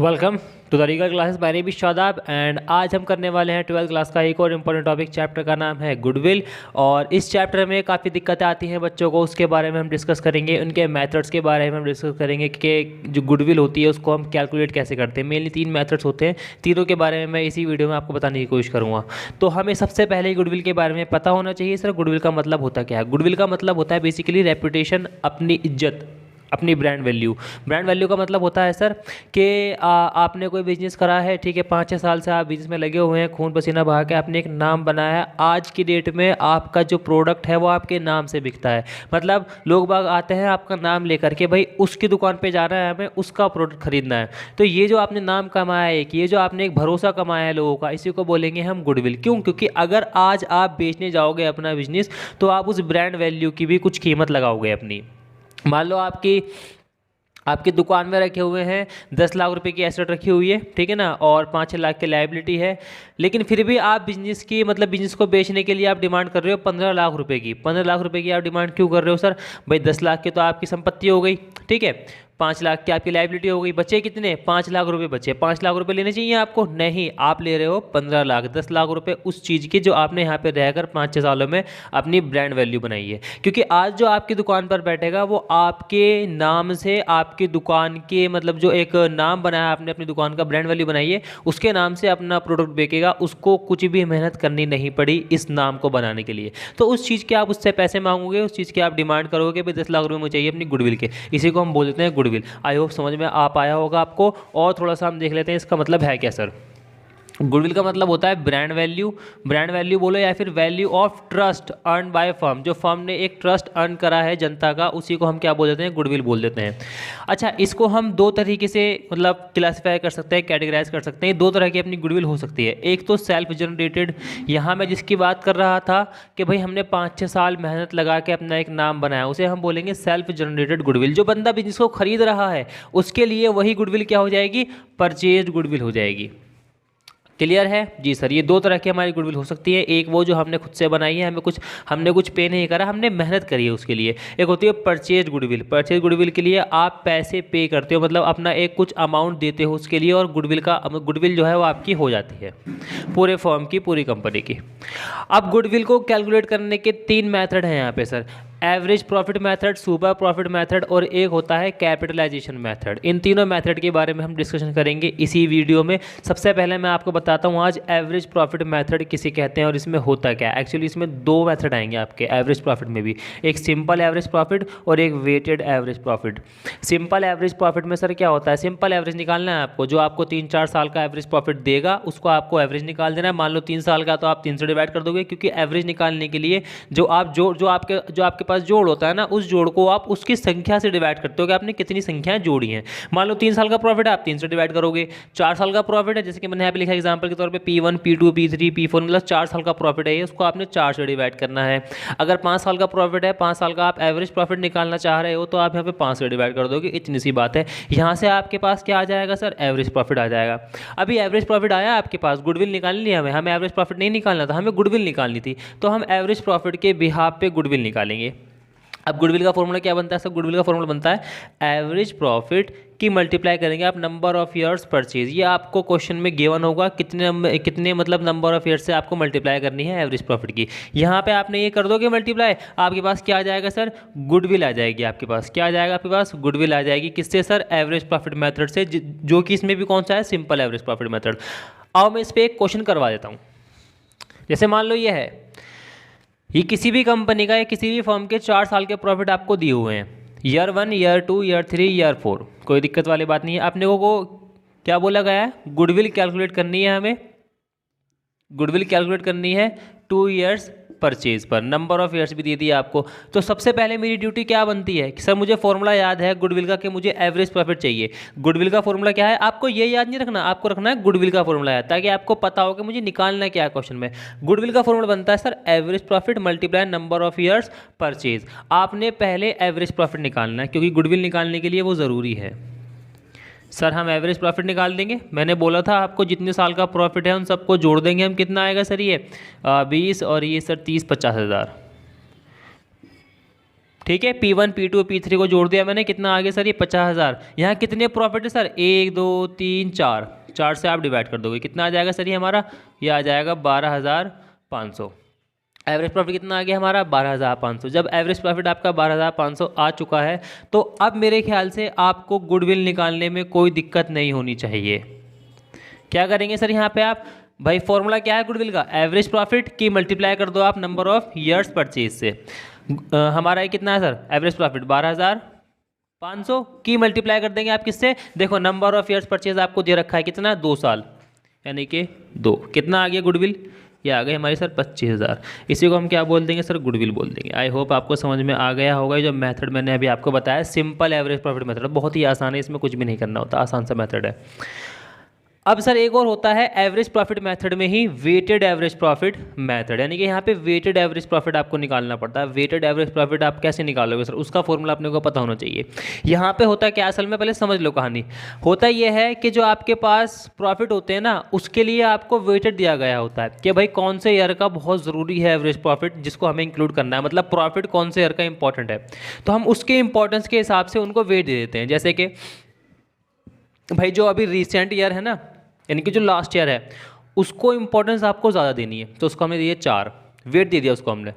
Welcome to the regal classes. My name is Shadab and आज हम करने वाले हैं 12th क्लास का एक और इम्पॉर्टेंट टॉपिक। चैप्टर का नाम है गुडविल और इस चैप्टर में काफ़ी दिक्कतें आती हैं बच्चों को, उसके बारे में हम डिस्कस करेंगे। उनके मेथड्स के बारे में हम डिस्कस करेंगे कि जो गुडविल होती है उसको हम कैलकुलेट कैसे करते हैं। मेनली 3 मेथड्स होते हैं, तीनों के बारे में मैं इसी वीडियो में आपको बताने की कोशिश करूँगा। तो हमें सबसे पहले गुडविल के बारे में पता होना चाहिए। सर गुडविल का मतलब होता क्या है? गुडविल का मतलब होता है बेसिकली रेपुटेशन, अपनी इज्जत, अपनी ब्रांड वैल्यू। ब्रांड वैल्यू का मतलब होता है सर कि आपने कोई बिजनेस करा है, ठीक है, 5-6 साल से आप बिजनेस में लगे हुए हैं, खून पसीना बहा के आपने एक नाम बनाया है। आज की डेट में आपका जो प्रोडक्ट है वो आपके नाम से बिकता है। मतलब लोग बाग आते हैं आपका नाम लेकर के, भाई उसकी दुकान पे जाना है, हमें उसका प्रोडक्ट खरीदना है। तो ये जो आपने नाम कमाया है, ये जो आपने एक भरोसा कमाया है लोगों का, इसी को बोलेंगे हम गुडविल। क्यों? क्योंकि अगर आज आप बेचने जाओगे अपना बिजनेस तो आप उस ब्रांड वैल्यू की भी कुछ कीमत लगाओगे अपनी। मान लो आपकी दुकान में रखे हुए हैं 10 लाख रुपए की एसेट रखी हुई है, ठीक है ना, और 5-6 लाख की लायबिलिटी है, लेकिन फिर भी आप बिजनेस को बेचने के लिए आप डिमांड कर रहे हो 15 लाख रुपए की। 15 लाख रुपए की आप डिमांड क्यों कर रहे हो सर? भाई 10 लाख की तो आपकी संपत्ति हो गई, ठीक है, 5 लाख की आपकी लायबिलिटी हो गई, बचे कितने? 5 लाख रुपए बचे। 5 लाख रुपए लेने चाहिए आपको? नहीं, आप ले रहे हो 15 लाख। 10 लाख रुपए उस चीज़ की जो आपने यहाँ पे रहकर 5-6 सालों में अपनी ब्रांड वैल्यू बनाई है। क्योंकि आज जो आपकी दुकान पर बैठेगा वो आपके नाम से, आपकी दुकान के मतलब जो एक नाम बनाया आपने, अपनी दुकान का ब्रांड वैल्यू बनाई है, उसके नाम से अपना प्रोडक्ट बेचेगा। उसको कुछ भी मेहनत करनी नहीं पड़ी इस नाम को बनाने के लिए। तो उस चीज़ के आप उससे पैसे मांगोगे, उस चीज़ की आप डिमांड करोगे, भाई 10 लाख रुपये मुझे चाहिए अपनी गुडविल के। इसी को हम बोल देते हैं गुडविल। आई होप समझ में आ पाया होगा आपको। और थोड़ा सा हम देख लेते हैं इसका मतलब है क्या सर। गुडविल का मतलब होता है ब्रांड वैल्यू। ब्रांड वैल्यू बोलो या फिर value of trust earn by firm. जो फर्म ने एक ट्रस्ट अर्न करा है जनता का, उसी को हम क्या बोल देते हैं? गुडविल बोल देते हैं। अच्छा, इसको हम 2 तरीके से मतलब क्लासीफाई कर सकते हैं, कैटेगराइज कर सकते हैं। 2 तरह की अपनी गुडविल हो सकती है। एक तो सेल्फ जनरेटेड, यहाँ मैं जिसकी बात कर रहा था कि भाई हमने 5-6 साल मेहनत लगा के अपना एक नाम बनाया, उसे हम बोलेंगे सेल्फ जनरेटेड गुडविल। जो बंदा बिजनेस को खरीद रहा है उसके लिए वही गुडविल क्या हो जाएगी? परचेज गुडविल हो जाएगी। क्लियर है जी सर? ये 2 तरह की हमारी गुडविल हो सकती है। एक वो जो हमने खुद से बनाई है, हमने कुछ पे नहीं करा, हमने मेहनत करी है उसके लिए। एक होती है परचेज गुडविल। परचेज गुडविल के लिए आप पैसे पे करते हो, मतलब अपना एक कुछ अमाउंट देते हो उसके लिए, और गुडविल जो है वो आपकी हो जाती है, पूरे फर्म की, पूरी कंपनी की। अब गुडविल को कैलकुलेट करने के 3 मेथड हैं यहाँ पे sir. Average profit method, super profit method और एक होता है कैपिटलाइजेशन मेथड। इन तीनों मेथड के बारे में हम डिस्कशन करेंगे इसी वीडियो में। सबसे पहले मैं आपको बताता हूँ आज एवरेज प्रॉफिट मेथड किसे कहते हैं और इसमें होता क्या है। एक्चुअली इसमें 2 मेथड आएंगे आपके एवरेज प्रॉफिट में भी, एक सिंपल एवरेज प्रॉफिट और एक weighted average profit. Simple average profit में सर क्या होता है? सिंपल एवरेज निकालना है आपको, जो आपको 3-4 साल का एवरेज प्रॉफिट देगा उसको आपको एवरेज निकाल देना है। मान लो 3 साल का, तो आप 3 से डिवाइड कर दोगे, क्योंकि एवरेज निकालने के लिए जो आपके पास जोड़ होता है ना, उस जोड़ को आप उसकी संख्या से डिवाइड करते हो कि आपने कितनी संख्याएं जोड़ी हैं। मान लो 3 साल का प्रॉफिट है, आप 3 से डिवाइड करोगे। 4 साल का प्रॉफिट है, जैसे कि मैंने यहाँ पे लिखा एग्जांपल के तौर पे P1, P2, P3, P4, मतलब 4 साल का प्रॉफिट है ये, उसको आपने 4 से डिवाइड करना है। अगर 5 साल का प्रॉफिट है, 5 साल का आप एवरेज प्रॉफिट निकालना चाह रहे हो, तो आप यहाँ पे 5 से डिवाइड कर दोगे। इतनी सी बात है। यहाँ से आपके पास क्या आ जाएगा सर? एवरेज प्रॉफिट आ जाएगा। अभी एवरेज प्रॉफिट आया आपके पास, गुडविल निकालनी है हमें एवरेज प्रॉफिट नहीं निकालना था, हमें गुडविल निकालनी थी, तो हम एवरेज प्रॉफिट के बिहाफ पे गुडविल निकालेंगे। अब गुडविल का फॉर्मूला क्या बनता है सर? गुडविल का फॉर्मूला बनता है एवरेज प्रॉफिट की मल्टीप्लाई करेंगे आप नंबर ऑफ ईयर्स परचेज। ये आपको क्वेश्चन में गिवन होगा, कितने मतलब नंबर ऑफ ईयर्स से आपको मल्टीप्लाई करनी है एवरेज प्रॉफिट की। यहाँ पे आपने ये कर दोगे मल्टीप्लाई, आपके पास क्या आ जाएगा सर? गुडविल आ जाएगी। आपके पास क्या आ जाएगा? आपके पास गुडविल आ जाएगी। किससे सर? एवरेज प्रॉफिट मेथड से, जो कि इसमें भी कौन सा है? Simple average profit method. अब मैं इस पर एक क्वेश्चन करवा देता हूँ। जैसे मान लो ये है, ये किसी भी कंपनी का या किसी भी फर्म के 4 साल के प्रॉफिट आपको दिए हुए हैं, ईयर 1, ईयर 2, ईयर 3, ईयर 4। कोई दिक्कत वाली बात नहीं है। अपने को क्या बोला गया है? गुडविल कैलकुलेट करनी है, हमें गुडविल कैलकुलेट करनी है 2 ईयर्स परचेज पर। नंबर ऑफ ईयर्स भी दे दिया आपको। तो सबसे पहले मेरी ड्यूटी क्या बनती है कि सर मुझे फॉर्मूला याद है गुडविल का कि मुझे एवरेज प्रॉफिट चाहिए। गुडविल का फॉर्मूला क्या है? आपको ये याद नहीं रखना, आपको रखना है गुडविल का फॉर्मूला याद, ताकि आपको पता हो कि मुझे निकालना क्या है क्वेश्चन में। गुडविल का फॉर्मूला बनता है sir average profit multiply number of years purchase. आपने पहले एवरेज प्रॉफिट निकालना है, क्योंकि गुडविल निकालने के लिए वो ज़रूरी है। सर हम एवरेज प्रॉफिट निकाल देंगे, मैंने बोला था आपको जितने साल का प्रॉफिट है उन सबको जोड़ देंगे हम। कितना आएगा सर? ये 20 और ये सर 30, 50 हज़ार। ठीक है, P1 P2 P3 को जोड़ दिया मैंने, कितना आ गया सर ये 50,000। यहाँ कितने प्रॉफिट है सर, 1 2 3 4, 4 से आप डिवाइड कर दोगे, कितना आ जाएगा सर ये हमारा, ये आ जाएगा 12,500। एवरेज प्रॉफिट कितना आ गया हमारा 12,500। जब एवरेज प्रॉफिट आपका 12,500 आ चुका है तो अब मेरे ख्याल से आपको गुडविल निकालने में कोई दिक्कत नहीं होनी चाहिए। क्या करेंगे सर यहाँ पे आप, भाई फॉर्मूला क्या है गुडविल का, एवरेज प्रॉफिट की मल्टीप्लाई कर दो आप नंबर ऑफ ईयर्स परचेज से। हमारा ये कितना है सर, एवरेज प्रॉफिट 12,500 की मल्टीप्लाई कर देंगे आप किससे, देखो नंबर ऑफ ईयर्स परचेज आपको दे रखा है कितना, 2 साल, यानी कि 2, कितना आ गया गुडविल, ये आ गई हमारी सर 25,000। इसी को हम क्या बोल देंगे सर, गुडविल बोल देंगे। आई होप आपको समझ में आ गया होगा। जो मेथड मैंने अभी आपको बताया सिंपल एवरेज प्रॉफिट मेथड, बहुत ही आसान है, इसमें कुछ भी नहीं करना होता, आसान सा मेथड है। अब सर एक और होता है एवरेज प्रॉफिट मेथड में he waited average profit method, यानी कि यहाँ पे वेटेड एवरेज प्रॉफिट आपको निकालना पड़ता है। वेटेड एवरेज प्रॉफिट आप कैसे निकालोगे सर, उसका फॉर्मूला अपने को पता होना चाहिए। यहाँ पे होता है क्या असल में, पहले समझ लो कहानी। होता यह है कि जो आपके पास प्रॉफिट होते हैं ना, उसके लिए आपको वेटेड दिया गया होता है कि भाई कौन से ईयर का बहुत ज़रूरी है एवरेज प्रॉफिट जिसको हमें इंक्लूड करना है, मतलब प्रॉफिट कौन से ईयर का इंपॉर्टेंट है, तो हम उसके इंपॉर्टेंस के हिसाब से उनको वेट दे देते हैं। जैसे कि भाई जो अभी रिसेंट ईयर है ना, यानी कि जो लास्ट ईयर है, उसको इंपॉर्टेंस आपको ज़्यादा देनी है, तो उसको हमने दिए 4, वेट दे दिया उसको हमने।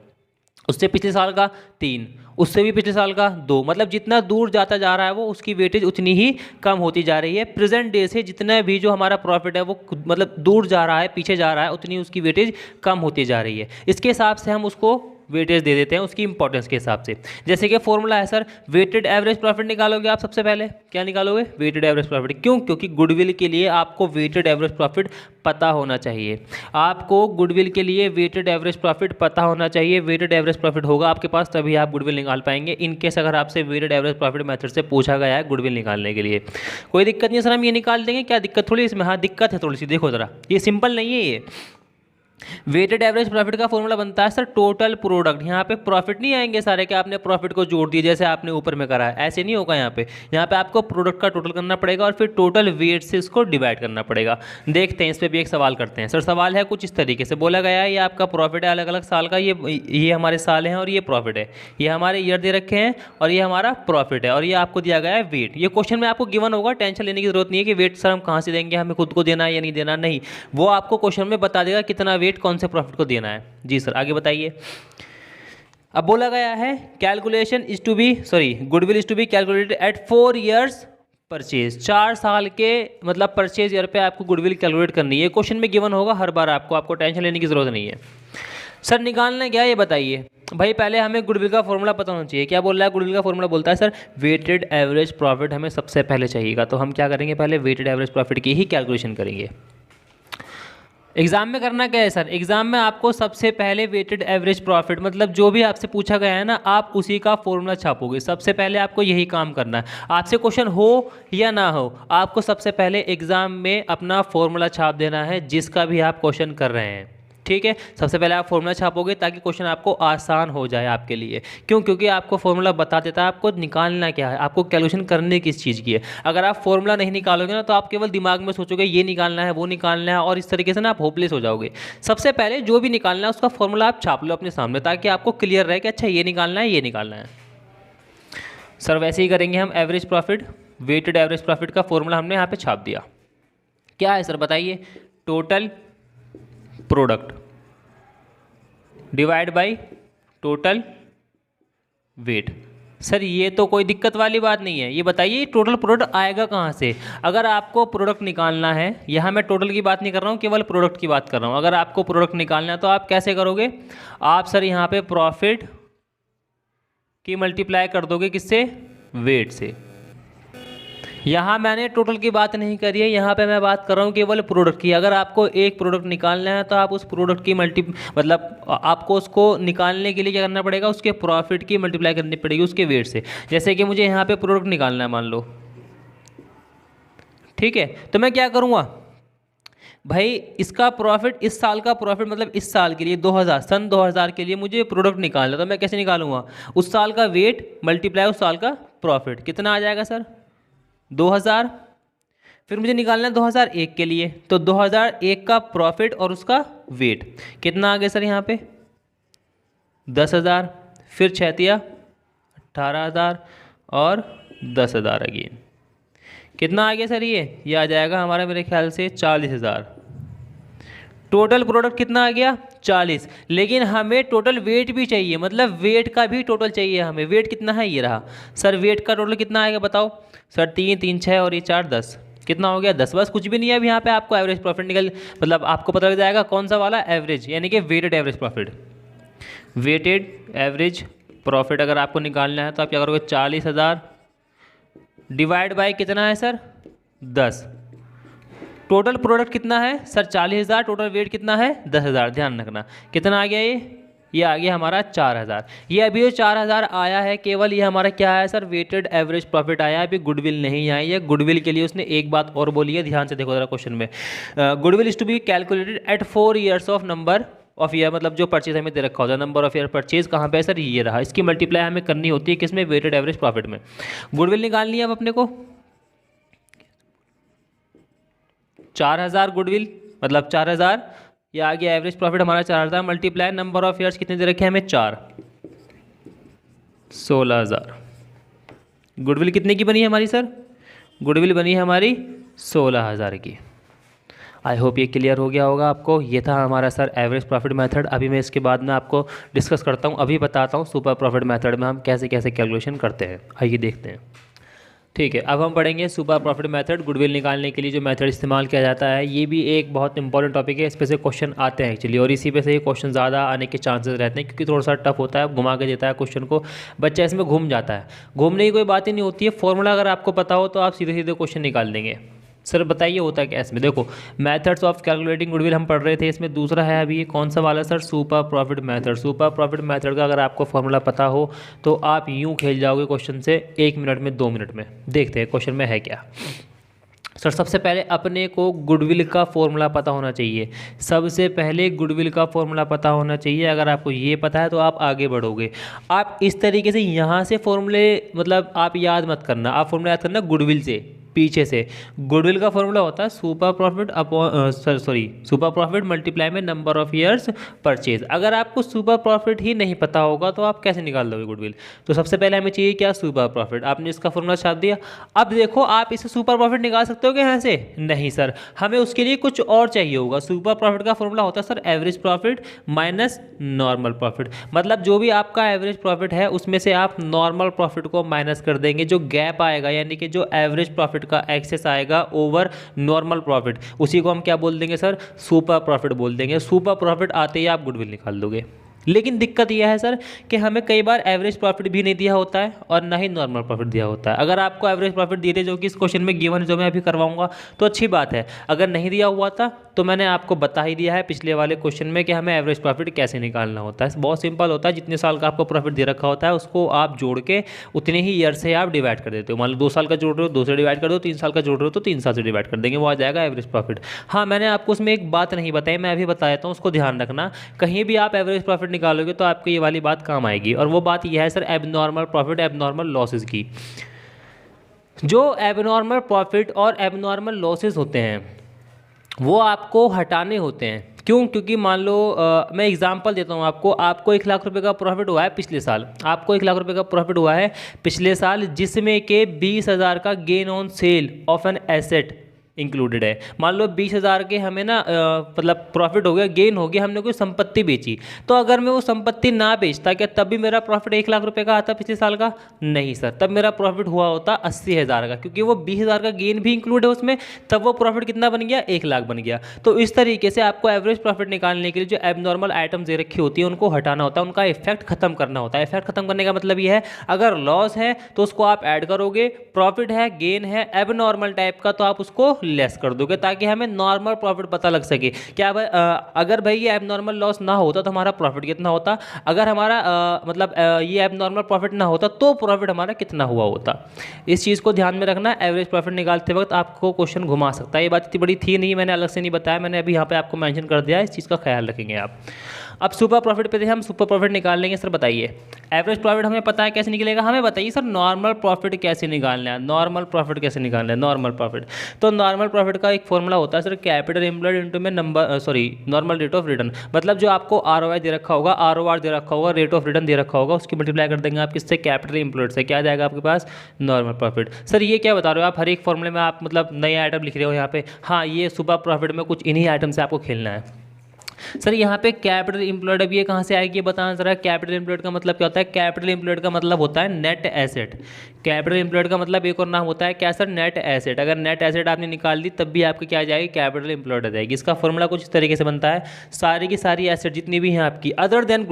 उससे पिछले साल का 3, उससे भी पिछले साल का 2, मतलब जितना दूर जाता जा रहा है वो उसकी वेटेज उतनी ही कम होती जा रही है। प्रेजेंट डे से जितना भी जो हमारा प्रॉफिट है वो मतलब दूर जा रहा है, पीछे जा रहा है, उतनी उसकी वेटेज कम होती जा रही है। इसके हिसाब से हम उसको वेटेज दे देते हैं उसकी इंपॉर्टेंस के हिसाब से। जैसे कि फॉर्मूला है सर, वेटेड एवरेज प्रॉफिट निकालोगे आप सबसे पहले, क्या निकालोगे, वेटेड एवरेज प्रॉफिट। क्यों, क्योंकि गुडविल के लिए आपको वेटेड एवरेज प्रॉफिट पता होना चाहिए। आपको गुडविल के लिए वेटेड एवरेज प्रॉफिट पता होना चाहिए। वेटेड एवरेज प्रॉफिट होगा आपके पास तभी आप गुडविल निकाल पाएंगे। इनकेस अगर आपसे वेटेड एवरेज प्रॉफिट मेथड से पूछा गया है गुडविल निकालने के लिए, कोई दिक्कत नहीं सर, हम ये निकाल देंगे, क्या दिक्कत थोड़ी इसमें, हाँ दिक्कत है थोड़ी सी, देखो ज़रा ये सिंपल नहीं है। ये वेटेड एवरेज प्रॉफिट का फॉर्मूला बनता है सर टोटल प्रोडक्ट। यहाँ पे प्रॉफिट नहीं आएंगे सारे कि आपने प्रॉफिट को जोड़ दिया जैसे आपने ऊपर में करा है, ऐसे नहीं होगा। यहाँ पे आपको प्रोडक्ट का टोटल करना पड़ेगा और फिर टोटल वेट से इसको डिवाइड करना पड़ेगा। देखते हैं इस पर भी एक सवाल करते हैं। सर सवाल है कुछ इस तरीके से, बोला गया है ये आपका प्रॉफिट है अलग अलग साल का, ये हमारे साल हैं और ये प्रॉफिट है, ये हमारे ईयर दे रखे हैं और ये हमारा प्रॉफिट है, और ये आपको दिया गया है वेट। ये क्वेश्चन में आपको गिवन होगा, टेंशन लेने की जरूरत नहीं है कि वेट सर हम कहाँ से देंगे, हमें खुद को देना है या नहीं देना, नहीं, वो आपको क्वेश्चन में बता देगा कितना वेट कौन से प्रॉफिट को देना है। जी सर आगे बताइए। अब बोला गया है calculation is to be goodwill is to be calculated at 4 years purchase. 4 साल के मतलब परचेज ईयर पे आपको गुडविल कैलकुलेट करनी है। क्वेश्चन में गिवन होगा हर बार, आपको टेंशन लेने की जरूरत नहीं है। सर निकालना क्या ये बताइए। भाई पहले हमें गुडविल का फॉर्मूला पता होना चाहिए। क्या बोल रहा है गुडविल का फॉर्मूला, बोलता है सर वेटेड एवरेज प्रॉफिट हमें सबसे पहले चाहिएगा। तो हम क्या करेंगे, पहले वेटेड एवरेज प्रॉफिट की ही कैलकुलेशन करेंगे। एग्जाम में करना क्या है सर, एग्जाम में आपको सबसे पहले वेटेड एवरेज प्रॉफिट मतलब जो भी आपसे पूछा गया है ना, आप उसी का फॉर्मूला छापोगे। सबसे पहले आपको यही काम करना है। आपसे क्वेश्चन हो या ना हो, आपको सबसे पहले एग्जाम में अपना फॉर्मूला छाप देना है जिसका भी आप क्वेश्चन कर रहे हैं। ठीक है, सबसे पहले आप फॉर्मूला छापोगे ताकि क्वेश्चन आपको आसान हो जाए आपके लिए। क्यों, क्योंकि आपको फॉर्मूला बता देता है आपको निकालना क्या है, आपको कैलकुलेशन करने किस चीज़ की है। अगर आप फॉर्मूला नहीं निकालोगे ना, तो आप केवल दिमाग में सोचोगे ये निकालना है वो निकालना है, और इस तरीके से ना आप होपलेस हो जाओगे। सबसे पहले जो भी निकालना है उसका फॉर्मूला आप छाप लो अपने सामने, ताकि आपको क्लियर रहे कि अच्छा ये निकालना है ये निकालना है। सर वैसे ही करेंगे हम। Average profit, weighted average profit का फॉर्मूला हमने यहाँ पे छाप दिया। क्या है सर बताइए, total product divide by total weight. Sir ये तो कोई दिक्कत वाली बात नहीं है। ये बताइए टोटल प्रोडक्ट आएगा कहाँ से। अगर आपको प्रोडक्ट निकालना है, यहाँ मैं टोटल की बात नहीं कर रहा हूँ, केवल प्रोडक्ट की बात कर रहा हूँ। अगर आपको प्रोडक्ट निकालना है तो आप कैसे करोगे, आप सर यहाँ पे प्रॉफिट की मल्टीप्लाई कर दोगे किससे, वेट से। यहाँ मैंने टोटल की बात नहीं करी है, यहाँ पे मैं बात कर रहा हूँ केवल प्रोडक्ट की। अगर आपको एक प्रोडक्ट निकालना है तो आप उस प्रोडक्ट की मतलब आपको उसको निकालने के लिए क्या करना पड़ेगा, उसके प्रॉफिट की मल्टीप्लाई करनी पड़ेगी उसके वेट से। जैसे कि मुझे यहाँ पे प्रोडक्ट निकालना है मान लो, ठीक है, तो मैं क्या करूँगा भाई, इसका प्रॉफिट, इस साल का प्रॉफिट मतलब इस साल के लिए 2000 सन 2000 के लिए मुझे प्रोडक्ट निकालना, तो मैं कैसे निकालूंगा, उस साल का वेट मल्टीप्लाई उस साल का प्रॉफिट। कितना आ जाएगा सर 2000। फिर मुझे निकालना है 2001 के लिए, तो 2001 का प्रॉफिट और उसका वेट कितना आ गया सर यहाँ पे 10,000। फिर 6 तिया 18,000 और 10,000 अगेन। कितना आ गया सर? ये आ जाएगा हमारा मेरे ख्याल से 40,000। टोटल प्रोडक्ट कितना आ गया? 40। लेकिन हमें टोटल वेट भी चाहिए, मतलब वेट का भी टोटल चाहिए हमें। वेट कितना है? ये रहा सर। वेट का टोटल कितना आएगा बताओ सर? 3 3 6 और ये 4 10। कितना हो गया? 10। बस कुछ भी नहीं है। अब यहाँ पे आपको एवरेज प्रॉफिट निकल, मतलब आपको पता लग जाएगा कौन सा वाला एवरेज, यानी कि weighted average profit. Weighted average profit अगर आपको निकालना है तो आप क्या करोगे? 40,000 डिवाइड बाय कितना है सर? 10। टोटल प्रोडक्ट कितना है सर? 40,000। टोटल वेट कितना है? 10,000। ध्यान रखना कितना आ गया ये आ गया हमारा 4,000। ये अभी जो 4,000 आया है केवल ये हमारा क्या है सर? वेटेड एवरेज प्रॉफिट आया है, अभी गुडविल नहीं आई है। गुडविल के लिए उसने एक बात और बोली है, ध्यान से देखो जरा क्वेश्चन में। Goodwill is to be calculated at 4 years of number of year, मतलब जो परचेज हमें दे रखा होता है, नंबर ऑफ ईयर परचेज कहाँ पे है सर? ये रहा। इसकी मल्टीप्लाई हमें करनी होती है किसमें? वेटेड एवरेज प्रॉफिट में। गुडविल निकालनी है अब अपने को। 4,000 गुडविल मतलब 4,000, ये आ गया एवरेज प्रॉफिट हमारा 4,000 मल्टीप्लाई नंबर ऑफ ईयर्स कितने दे रखे हैं हमें? 4, 16,000। गुडविल कितने की बनी है हमारी सर? गुडविल बनी है हमारी 16,000 की। आई होप ये क्लियर हो गया होगा आपको। ये था हमारा सर एवरेज प्रॉफिट मेथड। अभी मैं इसके बाद में आपको डिस्कस करता हूँ, अभी बताता हूँ सुपर प्रॉफिट मेथड में हम कैसे कैसे कैलकुलेशन करते हैं। आइए देखते हैं। ठीक है, अब हम पढ़ेंगे सुपर प्रॉफिट मेथड। गुडविल निकालने के लिए जो मेथड इस्तेमाल किया जाता है, ये भी एक बहुत इंपॉर्टेंट टॉपिक है। इस पे से क्वेश्चन आते हैं एक्चुअली, और इसी पे से ये क्वेश्चन ज़्यादा आने के चांसेस रहते हैं, क्योंकि थोड़ा सा टफ होता है, घुमा के देता है क्वेश्चन को, बच्चा इसमें घूम जाता है। घूमने की कोई बात ही नहीं होती है। फॉर्मूला अगर आपको पता हो तो आप सीधे सीधे क्वेश्चन निकाल देंगे। सर बताइए होता है क्या इसमें? देखो, मेथड्स ऑफ कैलकुलेटिंग गुडविल हम पढ़ रहे थे, इसमें दूसरा है अभी ये कौन सा वाला sir? Super profit method. Super profit method का अगर आपको फॉर्मूला पता हो तो आप यूं खेल जाओगे क्वेश्चन से 1 मिनट में, 2 मिनट में। देखते हैं क्वेश्चन में है क्या। सर सबसे पहले अपने को गुडविल का फॉर्मूला पता होना चाहिए। सबसे पहले गुडविल का फॉर्मूला पता होना चाहिए। अगर आपको ये पता है तो आप आगे बढ़ोगे। आप इस तरीके से यहाँ से फॉर्मूले, मतलब आप याद मत करना, आप फॉर्मूला याद करना गुडविल से पीछे से। गुडविल का फॉर्मूला होता है super profit super profit multiply में नंबर ऑफ ईयर्स परचेज। अगर आपको सुपर प्रॉफिट ही नहीं पता होगा तो आप कैसे निकाल दोगे गुडविल? तो सबसे पहले हमें चाहिए क्या? Super profit. आपने इसका फॉर्मूला छाप दिया। अब देखो, आप इसे सुपर प्रॉफिट निकाल सकते हो क्या यहाँ से? नहीं सर, हमें उसके लिए कुछ और चाहिए होगा। सुपर प्रॉफिट का फॉर्मूला होता है sir average profit minus normal profit. मतलब जो भी आपका एवरेज प्रॉफिट है उसमें से आप नॉर्मल प्रॉफिट को माइनस कर देंगे। जो गैप आएगा, यानी कि जो एवरेज प्रॉफिट का एक्सेस आएगा ओवर नॉर्मल प्रॉफिट, उसी को हम क्या बोल देंगे सर? सुपर प्रॉफिट बोल देंगे। सुपर प्रॉफिट आते ही आप गुडविल निकाल दोगे। लेकिन दिक्कत यह है सर कि हमें कई बार एवरेज प्रॉफिट भी नहीं दिया होता है और ना ही नॉर्मल प्रॉफिट दिया होता है। अगर आपको एवरेज प्रॉफिट दिए थे, जो कि इस क्वेश्चन में गिवन, जो मैं अभी करवाऊंगा, तो अच्छी बात है। अगर नहीं दिया हुआ था तो मैंने आपको बता ही दिया है पिछले वाले क्वेश्चन में कि हमें एवरेज प्रॉफिट कैसे निकालना होता है। बहुत सिंपल होता है। जितने साल का आपको प्रॉफिट दे रखा होता है उसको आप जोड़ के उतने ही ईयर से आप डिवाइड कर देते हो। मान लो 2 साल का जोड़ रहे हो, 2 से डिवाइड कर दो। 3 साल का जोड़ रहे हो तो 3 साल से डिवाइड कर देंगे, वो आ जाएगा एवरेज प्रॉफिट। हाँ, मैंने आपको उसमें एक बात नहीं बताई, मैं अभी बता देता हूँ, उसको ध्यान रखना। कहीं भी आप एवरेज प्रॉफिट निकालोगे तो आपको ये वाली बात काम आएगी, और वो बात यह है sir abnormal profit, abnormal losses की। जो एबनॉर्मल प्रॉफिट और एबनॉर्मल लॉसेस होते हैं वो आपको हटाने होते हैं। क्यों? क्योंकि मान लो मैं एग्जांपल देता हूँ आपको 1 लाख रुपए का प्रॉफिट हुआ है पिछले साल। आपको 1 लाख रुपए का प्रॉफिट हुआ है पिछले साल, जिसमें के 20,000 का gain on sale of an asset included है। मान लो 20,000 के हमें ना मतलब प्रॉफिट हो गया, गेन हो गया, हमने कोई संपत्ति बेची। तो अगर मैं वो संपत्ति ना बेचता, क्या तब भी मेरा प्रॉफिट 1 लाख रुपए का आता पिछले साल का? नहीं सर, तब मेरा प्रॉफिट हुआ होता 80,000 का, क्योंकि वो 20,000 का गेन भी इंक्लूड है उसमें। तब वो प्रॉफिट कितना बन गया? 1 लाख बन गया। तो इस तरीके से आपको एवरेज प्रॉफिट निकालने के लिए जो एबनॉर्मल आइटम्स दे रखी होती है उनको हटाना होता है, उनका इफेक्ट खत्म करना होता है। इफेक्ट खत्म करने का मतलब ये है, अगर लॉस है तो उसको आप ऐड करोगे, प्रॉफिट है, गेन है एबनॉर्मल टाइप का, तो आप उसको लेस कर दोगे, ताकि हमें नॉर्मल प्रॉफिट पता लग सके। क्या अगर भाई ये एबनॉर्मल लॉस ना होता तो हमारा प्रॉफिट कितना होता? अगर हमारा ये एबनॉर्मल प्रॉफिट ना होता तो प्रॉफिट हमारा कितना हुआ होता? इस चीज़ को ध्यान में रखना। एवरेज प्रॉफिट निकालते वक्त आपको क्वेश्चन घुमा सकता है। ये बात इतनी बड़ी थी नहीं, मैंने अलग से नहीं बताया, मैंने अभी यहाँ पे आपको मेंशन कर दिया है। इस चीज़ का ख्याल रखेंगे आप। अब सुपर प्रॉफिट पे थे हम, सुपर प्रॉफिट निकाल लेंगे। सर बताइए एवरेज प्रॉफिट हमें पता है कैसे निकलेगा, हमें बताइए सर नॉर्मल प्रॉफिट कैसे निकालना है, नॉर्मल प्रॉफिट कैसे निकालना है, नॉर्मल प्रॉफिट। तो नॉर्मल प्रॉफिट का एक फॉर्मूला होता है सर, कैपिटल एम्प्लॉयड इनटू में number normal rate of return. मतलब जो आपको ROI दे रखा होगा, ROR दे रखा होगा, रेट ऑफ रिटर्न दे रखा होगा, उसकी मल्टीप्लाई कर देंगे आप किससे, कैपिटल एम्प्लॉयड से। क्या आ जाएगा आपके पास, नॉर्मल प्रॉफिट। सर ये क्या बता रहे हो आप, हर एक फॉर्मूले में आप मतलब नए आइटम लिख रहे हो यहाँ पे। हाँ, ये सुपर प्रॉफिट में कुछ इन्हीं आइटम से आपको खेलना है। सर यहाँ पे कैपिटल एम्प्लॉयड, अब ये कहाँ से आएगी, ये बताना जरा। कैपिटल एम्प्लॉयड का मतलब क्या होता है, कैपिटल एम्प्लॉयड का मतलब होता है नेट एसेट। कैपिटल एम्प्लॉयड का मतलब एक और नाम होता है क्या सर, नेट एसेट। अगर नेट एसेट आपने निकाल दी तब भी आपकी क्या आ जाएगी, कैपिटल एम्प्लॉयड आ जाएगी। इसका फॉर्मूला कुछ इस तरीके से बनता है, सारी की सारी एसेट जितनी भी हैं आपकी other than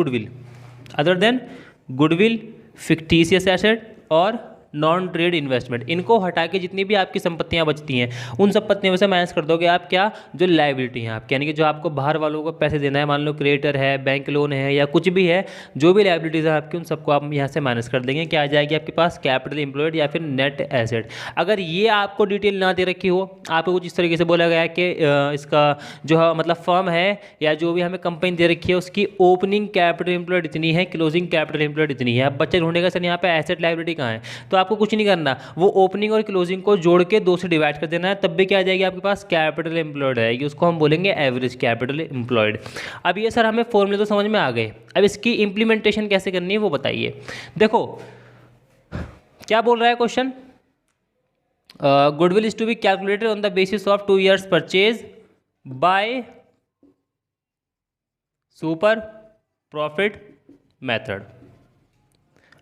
goodwill, fictitious asset और नॉन ट्रेड इन्वेस्टमेंट, इनको हटा के जितनी भी आपकी संपत्तियां बचती हैं उन संपत्तियों में से माइनस कर दोगे आप क्या, जो लायबिलिटी है आपकी, यानी कि जो आपको बाहर वालों को पैसे देना है, मान लो क्रेडिटर है, बैंक लोन है या कुछ भी है, जो भी लायबिलिटीज़ है आपकी उन सबको आप यहाँ से माइनस कर देंगे। क्या आ जाएगी आपके पास, कैपिटल एम्प्लॉयड या फिर नेट एसेट। अगर ये आपको डिटेल ना दे रखी हो, आपको कुछ इस तरीके से बोला गया है कि इसका जो मतलब फर्म है या जो भी हमें कंपनी दे रखी है उसकी ओपनिंग कैपिटल एम्प्लॉयड इतनी है, क्लोजिंग कैपिटल एम्प्लॉयड इतनी है, अब बच्चे ढूंढेगा सर यहाँ पे एसेट लायबिलिटी कहाँ है, तो आपको कुछ नहीं करना, वो ओपनिंग और क्लोजिंग को जोड़ के 2 से डिवाइड कर देना है, तब भी क्या आ जाएगी आपके पास, कैपिटल एम्प्लॉयड आएगी। उसको हम बोलेंगे एवरेज कैपिटल एम्प्लॉयड। अब ये सर हमें फॉर्मूले तो समझ में आ गए, अब इसकी इंप्लीमेंटेशन कैसे करनी है वो बताइए। देखो क्या बोल रहा है question, goodwill is to be calculated on the basis of 2 years purchase by super profit method.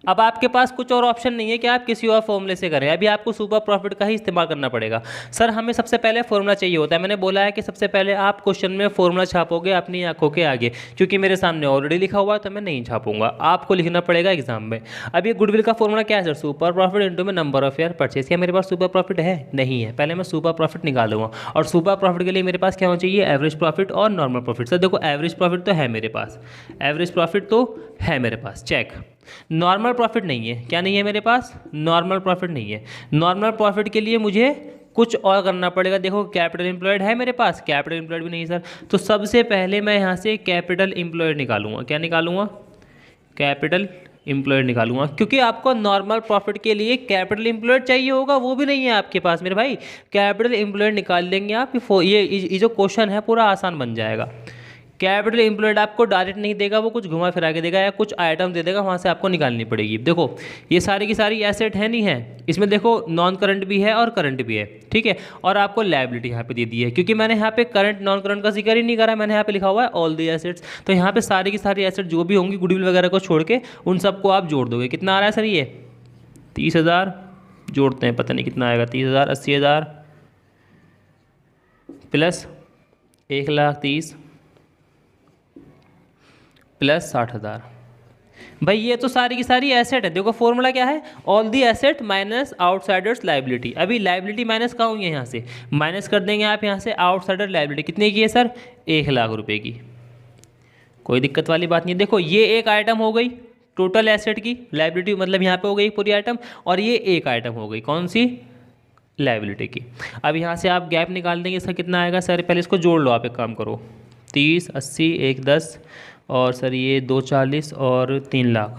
अब आपके पास कुछ और ऑप्शन नहीं है कि आप किसी और फॉर्मूले से करें, अभी आपको सुपर प्रॉफिट का ही इस्तेमाल करना पड़ेगा। सर हमें सबसे पहले फॉर्मूला चाहिए होता है, मैंने बोला है कि सबसे पहले आप क्वेश्चन में फॉर्मूला छापोगे अपनी आंखों के आगे, क्योंकि मेरे सामने ऑलरेडी लिखा हुआ है तो मैं नहीं छापूंगा, आपको लिखना पड़ेगा एग्जाम में। अब ये गुडविल का फॉर्मूला क्या है सर, सुपर प्रॉफिट इंटू में नंबर ऑफ ईयर परचेज। क्या मेरे पास सुपर प्रॉफिट है, नहीं है, पहले मैं सुपर प्रॉफिट निकालूंगा, और सुपर प्रॉफिट के लिए मेरे पास क्या होना चाहिए, एवरेज प्रॉफिट और नॉर्मल प्रॉफिट। सर देखो एवरेज प्रॉफिट तो है मेरे पास, एवरेज प्रॉफिट तो है मेरे पास, चेक। नॉर्मल प्रॉफिट नहीं है, क्या नहीं है मेरे पास, नॉर्मल प्रॉफिट नहीं है। नॉर्मल प्रॉफिट के लिए मुझे कुछ और करना पड़ेगा। देखो कैपिटल एम्प्लॉयड है मेरे पास, कैपिटल एम्प्लॉयड भी नहीं है सर, तो सबसे पहले मैं यहाँ से कैपिटल एम्प्लॉयड निकालूंगा। क्या निकालूंगा, कैपिटल एम्प्लॉयड निकालूंगा, क्योंकि आपको नॉर्मल प्रॉफिट के लिए कैपिटल एम्प्लॉयड चाहिए होगा, वो भी नहीं है आपके पास मेरे भाई। कैपिटल एम्प्लॉयड निकाल लेंगे आप, ये जो क्वेश्चन है पूरा आसान बन जाएगा। कैपिटल एम्प्लॉयड आपको डायरेक्ट नहीं देगा, वो कुछ घुमा फिरा के देगा या कुछ आइटम दे देगा, वहाँ से आपको निकालनी पड़ेगी। देखो ये सारी की सारी एसेट है नहीं है, इसमें देखो नॉन करंट भी है और करंट भी है, ठीक है, और आपको लायबिलिटी यहाँ पे दे दी है, क्योंकि मैंने यहाँ पे करंट नॉन करंट का जिक्र ही नहीं करा, मैंने यहाँ पे लिखा हुआ है ऑल दी एसेट्स। तो यहाँ पे सारी की सारी एसेट जो भी होंगी गुडविल वगैरह को छोड़ के उन सबको आप जोड़ दोगे। कितना आ रहा है सर, ये 30,000 जोड़ते हैं, पता नहीं कितना आएगा, 30,000, 80,000 प्लस 1,30,000 प्लस 60,000। भाई ये तो सारी की सारी एसेट है। देखो फॉर्मूला क्या है, all the asset minus outsiders liability. अभी लायबिलिटी माइनस कहाँ हुई है, यहाँ से माइनस कर देंगे आप यहाँ से आउटसाइडर लायबिलिटी। कितने की है सर, 1,00,000 रुपये की। कोई दिक्कत वाली बात नहीं है। देखो ये एक आइटम हो गई टोटल एसेट की, लायबिलिटी मतलब यहाँ पे हो गई पूरी आइटम, और ये एक आइटम हो गई कौन सी, लायबिलिटी की। अब यहाँ से आप गैप निकाल देंगे, इसका कितना आएगा सर, पहले इसको जोड़ लो आप, एक काम करो, 30, 80, 1, 10 और सर ये 2, 40 और 3,00,000,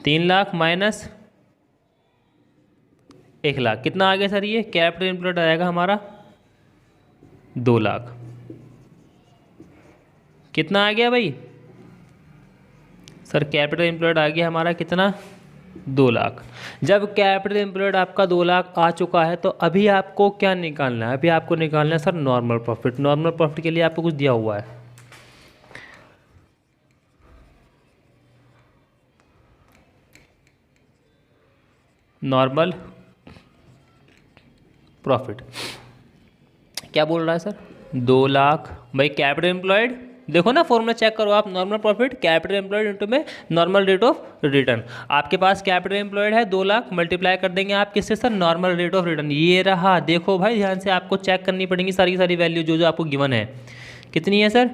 3,00,000 माइनस 1,00,000 कितना आ गया सर, ये कैपिटल एम्प्लॉयड आएगा हमारा 2,00,000। कितना आ गया भाई सर, कैपिटल एम्प्लॉयड आ गया हमारा कितना, 2,00,000। जब कैपिटल एम्प्लॉयड आपका 2,00,000 आ चुका है तो अभी आपको क्या निकालना है, अभी आपको निकालना है sir normal profit. Normal profit के लिए आपको कुछ दिया हुआ है, नॉर्मल प्रॉफिट क्या बोल रहा है सर, 2,00,000। भाई कैपिटल एम्प्लॉयड देखो ना, फॉर्मूला चेक करो आप, normal profit capital employed into में नॉर्मल रेट ऑफ रिटर्न। आपके पास कैपिटल एम्प्लॉयड है 2,00,000, मल्टीप्लाई कर देंगे आप किससे sir, normal rate of return. ये रहा, देखो भाई ध्यान से, आपको चेक करनी पड़ेंगी सारी की सारी वैल्यू जो जो आपको गिवन है। कितनी है सर,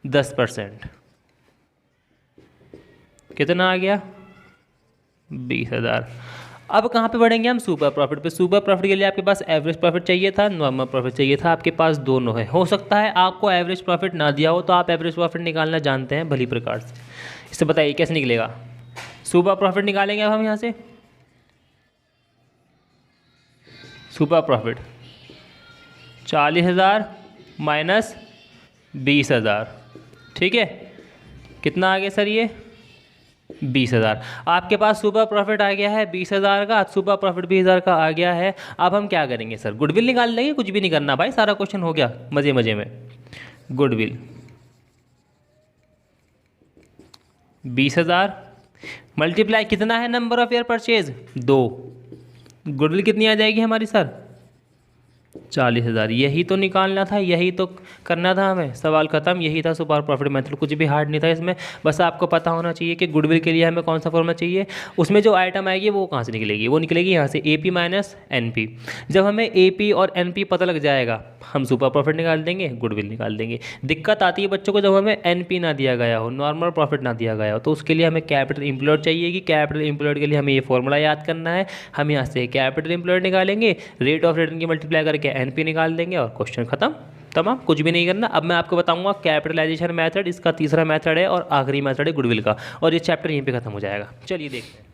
10%। कितना आ गया, 20,000। अब कहाँ पे बढ़ेंगे हम? सुपर प्रॉफिट पे। सुपर प्रॉफिट के लिए आपके पास एवरेज प्रॉफिट चाहिए था, नॉर्मल प्रॉफिट चाहिए था, आपके पास दोनों है। हो सकता है आपको एवरेज प्रॉफिट ना दिया हो, तो आप एवरेज प्रॉफिट निकालना जानते हैं भली प्रकार से। इससे बताइए कैसे निकलेगा? सुपर प्रॉफिट निकालेंगे अब हम यहाँ से। सुपर प्रॉफिट 40,000 माइनस 20,000, ठीक है। कितना आ गया सर ये? 20,000। आपके पास सुपर प्रॉफिट आ गया है 20,000 का, सुपर प्रॉफिट 20,000 का आ गया है। अब हम क्या करेंगे सर? गुडविल निकाल लेंगे, कुछ भी नहीं करना भाई, सारा क्वेश्चन हो गया मज़े मज़े में। गुडविल 20,000 मल्टीप्लाई कितना है number of year purchase? 2। Goodwill कितनी आ जाएगी हमारी सर? 40,000। यही तो निकालना था, यही तो करना था हमें, सवाल खत्म। यही था सुपर प्रॉफिट मेथड, कुछ भी हार्ड नहीं था इसमें। बस आपको पता होना चाहिए कि गुडविल के लिए हमें कौन सा फॉर्मूला चाहिए। उसमें जो आइटम आएगी वो कहाँ से निकलेगी? वो निकलेगी यहाँ से, AP माइनस NP। जब हमें AP और NP पता लग जाएगा, हम सुपर प्रॉफिट निकाल देंगे, गुडविल निकाल देंगे। दिक्कत आती है बच्चों को जब हमें NP ना दिया गया हो, नॉर्मल प्रॉफिट ना दिया गया हो, तो उसके लिए हमें कैपिटल एम्प्लॉयड चाहिए। कि कैपिटल एम्प्लॉयड के लिए हमें ये फॉर्मूला याद करना है। हम यहाँ से कैपिटल एम्प्लॉयड निकालेंगे, रेट ऑफ रिटर्न की मल्टीप्लाई करके NP निकाल देंगे और क्वेश्चन खत्म। तमाम, कुछ भी नहीं करना। अब मैं आपको बताऊंगा कैपिटलाइजेशन मेथड, इसका तीसरा मेथड है और आखिरी मेथड है गुडविल का, और ये चैप्टर यहीं पे खत्म हो जाएगा। चलिए देखते हैं।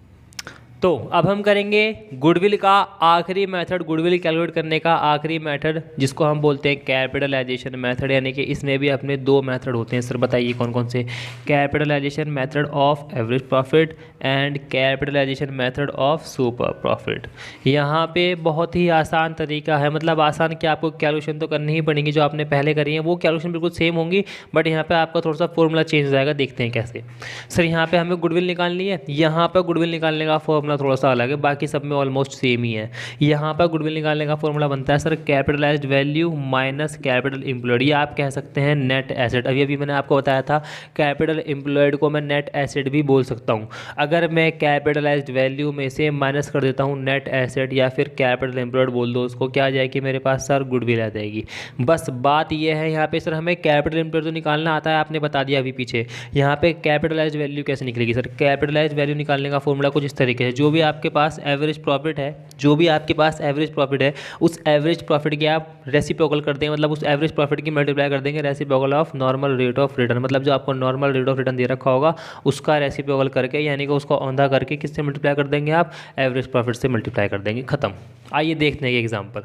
तो अब हम करेंगे गुडविल का आखिरी मेथड, गुडविल कैलकुलेट करने का आखिरी मेथड, जिसको हम बोलते हैं कैपिटलाइजेशन मेथड। यानी कि इसमें भी अपने 2 मेथड होते हैं। सर बताइए कौन कौन से? Capitalisation method of average profit and capitalisation method of super profit. यहाँ पे बहुत ही आसान तरीका है, मतलब आसान क्या, आपको कैलकुलेशन तो करनी ही पड़ेगी। जो आपने पहले करी है वो कैलकुलेशन बिल्कुल सेम होंगी, बट यहाँ पे आपका थोड़ा सा फॉर्मूला चेंज हो जाएगा। देखते हैं कैसे। सर यहाँ पे हमें गुडविल निकालनी है, यहाँ पर गुडविल निकालने का फॉर्मूला थोड़ा सा अलग है, बाकी सब में ऑलमोस्ट सेम ही है। यहाँ पर गुडविल निकालने का फॉर्मूला बनता है sir capitalised value minus capital employed, या आप कह सकते हैं नेट एसेट। अभी मैंने आपको बताया था कैपिटल एम्प्लॉयड को मैं नेट एसेट भी बोल सकता हूँ। अगर मैं कैपिटलाइज्ड वैल्यू में से माइनस कर देता हूँ नेट एसेट या फिर कैपिटल एम्प्लॉयड बोल दो उसको, क्या आ जाएगी मेरे पास सर? गुडविल आ जाएगी। बस बात यह है यहाँ पे सर, हमें कैपिटल एम्प्लॉयड तो निकालना आता है, आपने बता दिया अभी पीछे। यहाँ पे कैपिटलाइज्ड वैल्यू कैसे निकलेगी सर? कैपिटलाइज्ड वैल्यू निकालने का फॉर्मूला कुछ इस तरीके से, जो भी आपके पास एवरेज प्रॉफिट है, जो भी आपके पास एवरेज प्रॉफिट है, उस एवरेज प्रॉफिट की आप रेसिप्रोकल कर देंगे, मतलब उस एवरेज प्रॉफिट की मल्टीप्लाई कर देंगे reciprocal of normal rate of return. मतलब जो आपको नॉर्मल रेट ऑफ रिटर्न दे रखा होगा उसका रेसिप्रोकल करके, यानी कि उसको औंधा करके किससे मल्टीप्लाई कर देंगे आप? एवरेज प्रॉफिट से मल्टीप्लाई कर देंगे, खत्म। आइए देखते हैं एग्जाम्पल।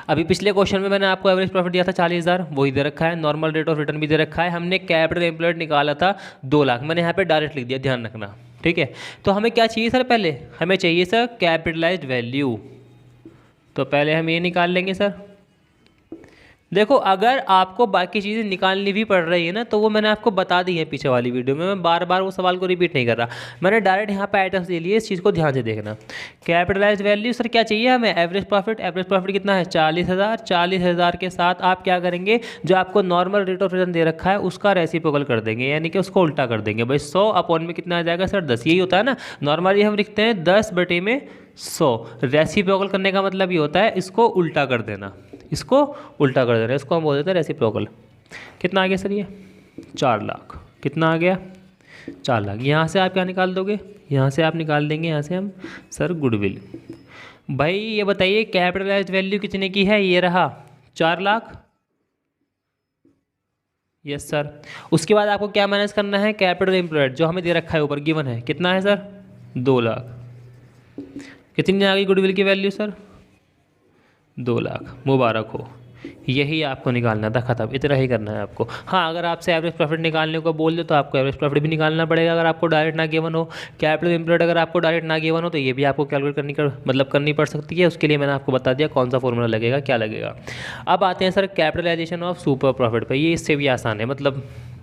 अभी पिछले क्वेश्चन में मैंने आपको एवरेज प्रॉफिट दिया था 40,000, वही दे रखा है, नॉर्मल रेट ऑफ रिटर्न भी दे रखा है। हमने कैपिटल एम्प्लॉयड निकाला था 2 लाख, मैंने यहाँ पे डायरेक्ट लिख दिया, ध्यान रखना, ठीक है। तो हमें क्या चाहिए सर? पहले हमें चाहिए सर कैपिटलाइज्ड वैल्यू, तो पहले हम ये निकाल लेंगे सर। देखो अगर आपको बाकी चीज़ें निकालनी भी पड़ रही है ना, तो वो मैंने आपको बता दी है पीछे वाली वीडियो में, मैं बार बार वो सवाल को रिपीट नहीं कर रहा, मैंने डायरेक्ट यहाँ पे आइटम्स दे लिए, इस चीज़ को ध्यान से देखना। कैपिटलाइज्ड वैल्यू सर क्या चाहिए हमें? Average profit. एवरेज प्रॉफिट कितना है? 40,000। 40,000 के साथ आप क्या करेंगे? जो आपको नॉर्मल रेट ऑफ रिटर्न दे रखा है उसका रेसिप्रोकल कर देंगे, यानी कि उसको उल्टा कर देंगे। भाई 100 अपॉन में कितना आ जाएगा सर? 10। यही होता है ना, नॉर्मली हम लिखते हैं 10/100। रेसिप्रोकल करने का मतलब ये होता है इसको उल्टा कर देना, इसको उल्टा कर देना, इसको हम बोल देते हैं रेसिप्रोकल। कितना आ गया सर ये? 4 लाख। कितना आ गया? 4 लाख। यहाँ से आप क्या निकाल दोगे? यहाँ से आप निकाल देंगे, यहाँ से हम सर गुडविल। भाई ये बताइए कैपिटलाइज्ड वैल्यू कितने की है? ये रहा 4 लाख। Yes sir. उसके बाद आपको क्या माइनस करना है? कैपिटल एम्प्लॉयड जो हमें दे रखा है ऊपर, गिवन है। कितना है सर? 2 लाख। कितनी आ गई गुडविल की वैल्यू सर? 2 लाख। मुबारक हो, यही आपको निकालना था, खत्म। इतना ही करना है आपको। हाँ, अगर आपसे एवरेज प्रॉफिट निकालने को बोल दे तो आपको एवरेज प्रॉफिट भी निकालना पड़ेगा, अगर आपको डायरेक्ट ना गिवन हो। कैपिटल एम्प्लॉयड अगर आपको डायरेक्ट ना गिवन हो तो ये भी आपको कैलकुलेट करनी पड़ सकती है। उसके लिए मैंने आपको बता दिया कौन सा फॉर्मूला लगेगा, क्या लगेगा। अब आते हैं sir capitalisation of super profit पर। ये इससे भी आसान है, मतलब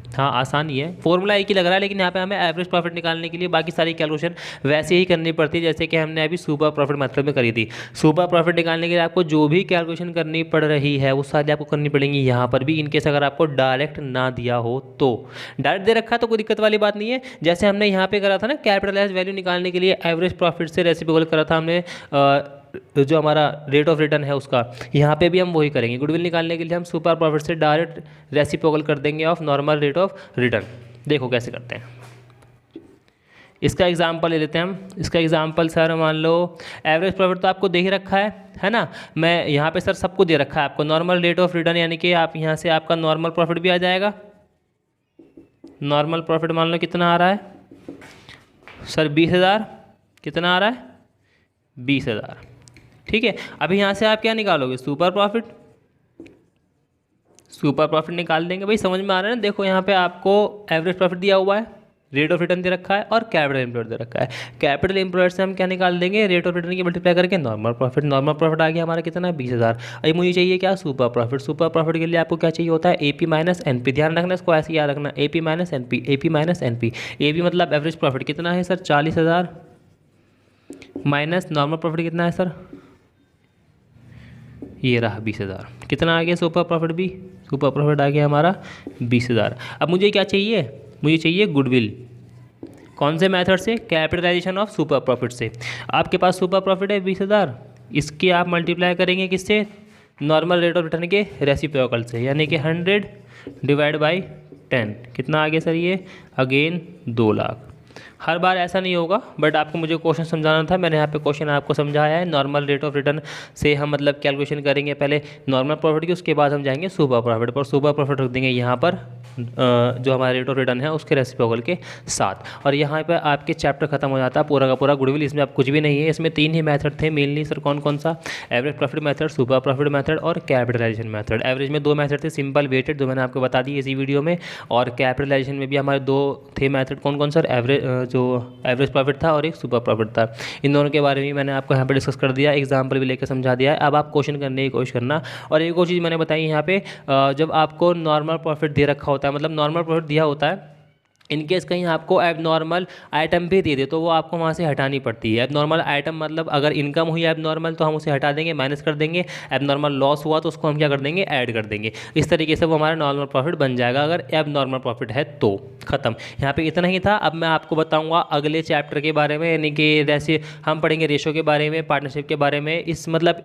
हाँ आसान ही है, फॉर्मूला एक ही लग रहा है, लेकिन यहाँ पे हमें एवरेज प्रॉफिट निकालने के लिए बाकी सारी कैलकुलेशन वैसे ही करनी पड़ती है जैसे कि हमने अभी सुपर प्रॉफिट मेथड में करी थी। सुपर प्रॉफिट निकालने के लिए आपको जो भी कैलकुलेशन करनी पड़ रही है वो सारी आपको करनी पड़ेंगी यहाँ पर भी, इनकेस अगर आपको डायरेक्ट ना दिया हो तो। डायरेक्ट दे रखा है तो कोई दिक्कत वाली बात नहीं है। जैसे हमने यहाँ पे करा था ना कैपिटलाइज्ड वैल्यू निकालने के लिए एवरेज प्रॉफिट से रेसिप्रोकल करा था हमने, जो हमारा रेट ऑफ रिटर्न है उसका, यहाँ पे भी हम वही करेंगे। गुडविल निकालने के लिए हम सुपर प्रॉफिट से डायरेक्ट रेसिप्रोकल कर देंगे of normal rate of return. देखो कैसे करते हैं। इसका एग्जांपल ले लेते हैं हम। इसका एग्जांपल सर मान लो एवरेज प्रॉफिट तो आपको दे ही रखा है ना। मैं यहाँ पे सर सबको दे रखा है आपको नॉर्मल रेट ऑफ रिटर्न, यानी कि आप यहाँ से आपका नॉर्मल प्रॉफिट भी आ जाएगा। नॉर्मल प्रॉफिट मान लो कितना आ रहा है सर 20,000, कितना आ रहा है 20,000, ठीक है। अभी यहाँ से आप क्या निकालोगे, सुपर प्रॉफिट। सुपर प्रॉफिट निकाल देंगे भाई, समझ में आ रहा है ना। देखो यहाँ पे आपको एवरेज प्रॉफिट दिया हुआ है, रेट ऑफ रिटर्न दे रखा है और कैपिटल एम्प्लॉयड दे रखा है। कैपिटल एम्प्लॉयड से हम क्या निकाल देंगे, रेट ऑफ रिटर्न की मल्टीप्लाई करके नॉर्मल प्रॉफिट। नॉर्मल प्रॉफिट आ गया हमारा कितना 20,000। अभी मुझे चाहिए क्या, सुपर प्रॉफिट। सुपर प्रॉफिट के लिए आपको क्या चाहिए होता है, एपी माइनस एनपी। ध्यान रखना इसको ऐसे याद रखना, AP minus NP, AP minus NP. AP मतलब एवरेज प्रॉफिट कितना है सर 40,000 माइनस नॉर्मल प्रॉफिट कितना है सर, ये रहा 20,000। कितना आ गया सुपर प्रॉफिट भी, सुपर प्रॉफिट आ गया हमारा 20,000। अब मुझे क्या चाहिए, मुझे चाहिए गुडविल। कौन से मेथड से, कैपिटलाइजेशन ऑफ सुपर प्रॉफिट से। आपके पास सुपर प्रॉफिट है 20,000, इसके आप मल्टीप्लाई करेंगे किससे, नॉर्मल रेट ऑफ रिटर्न के रेसिप्रोकल से, यानी कि 100 डिवाइड बाई 10। कितना आ गया सर ये, अगेन 2 लाख। हर बार ऐसा नहीं होगा, बट आपको मुझे क्वेश्चन समझाना था, मैंने यहाँ पे क्वेश्चन आपको समझाया है। नॉर्मल रेट ऑफ रिटर्न से हम मतलब कैलकुलेशन करेंगे पहले नॉर्मल प्रॉफिट की, उसके बाद हम जाएंगे सुपर प्रॉफिट पर। सुपर प्रॉफिट रख देंगे यहाँ पर जो हमारा रेट ऑफ रिटर्न है उसके रेसिप्रोकल के साथ। और यहाँ पर आपके चैप्टर खत्म हो जाता है पूरा का पूरा गुडविल। इसमें आप कुछ भी नहीं है, इसमें 3 ही मेथड थे मेनली सर। कौन कौन सा, average profit method, super profit method और कैपिटलाइजेशन मेथड। एवरेज में 2 मेथड थे, सिंपल वेटेड, जो मैंने आपको बता दी इसी वीडियो में। और कैपिटलाइजेशन में भी हमारे 2 थे मेथड। कौन कौन सर, जो एवरेज प्रॉफिट था और एक सुपर प्रॉफिट था। इन दोनों के बारे में मैंने आपको यहाँ पे डिस्कस कर दिया, एग्जांपल भी लेकर समझा दिया है। अब आप क्वेश्चन करने की कोशिश करना। और एक और चीज़ मैंने बताई यहाँ पे, जब आपको नॉर्मल प्रॉफिट दे रखा होता है, मतलब नॉर्मल प्रॉफिट दिया होता है, इनकेस कहीं आपको एबनॉर्मल आइटम भी दे दे तो वो आपको वहाँ से हटानी पड़ती है। एबनॉर्मल आइटम मतलब अगर इनकम हुई एबनॉर्मल तो हम उसे हटा देंगे, माइनस कर देंगे। एबनॉर्मल लॉस हुआ तो उसको हम क्या कर देंगे, ऐड कर देंगे। इस तरीके से वो हमारा नॉर्मल प्रॉफिट बन जाएगा अगर एबनॉर्मल प्रॉफिट है तो। खत्म, यहाँ पे इतना ही था। अब मैं आपको बताऊँगा अगले चैप्टर के बारे में, यानी कि जैसे हम पढ़ेंगे रेशो के बारे में, पार्टनरशिप के बारे में। इस मतलब